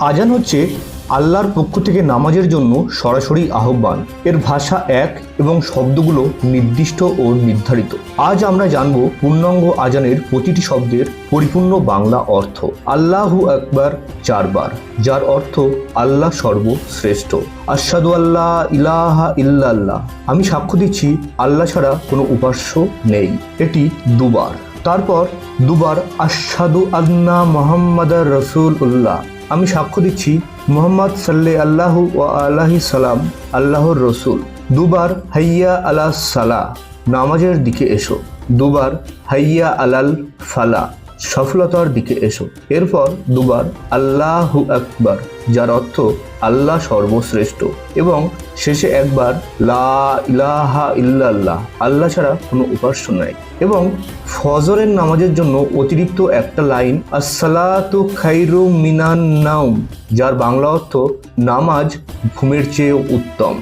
আজান হচ্ছে আল্লাহর পক্ষ থেকে নামাজের জন্য সরাসরি আহ্বান। এর ভাষা এক এবং শব্দগুলো নির্দিষ্ট ও নির্ধারিত। আজ আমরা জানব পূর্ণাঙ্গ আজানের প্রতিটি শব্দের পরিপূর্ণ বাংলা অর্থ। আল্লাহু আকবার 4 বার, যার অর্থ আল্লাহ সর্বশ্রেষ্ঠ। আশহাদু আল্লা ইলাহা ইল্লাল্লাহ, আমি সাক্ষ্য দিচ্ছি আল্লাহ ছাড়া কোনো উপাস্য নেই, এটি 2 বার। তারপর 2 বার আশহাদু আন্না মুহাম্মাদার রাসূলুল্লাহ, আমি সাক্ষ্য দিচ্ছি মুহাম্মদ সাল্লাল্লাহু আলাইহি সাল্লাম আল্লাহর রসুল। 2 বার হাইয়া আলা সালাহ, নামাজের দিকে এসো। 2 বার হাইয়া আলাল ফালাহ, সফলতার দিকে এসো। এরপর 2 বার আল্লাহু আকবার, যার অর্থ আল্লাহ সর্বশ্রেষ্ঠ, এবং শেষে একবার লা ইলাহা ইল্লাল্লাহ, আল্লাহ ছাড়া কোনো উপাস্য নাই। এবং ফজরের নামাজের জন্য অতিরিক্ত একটা লাইন আসসালাতু খায়রুম মিনান নাওম, যার বাংলা অর্থ নামাজ ঘুমের চেয়ে উত্তম।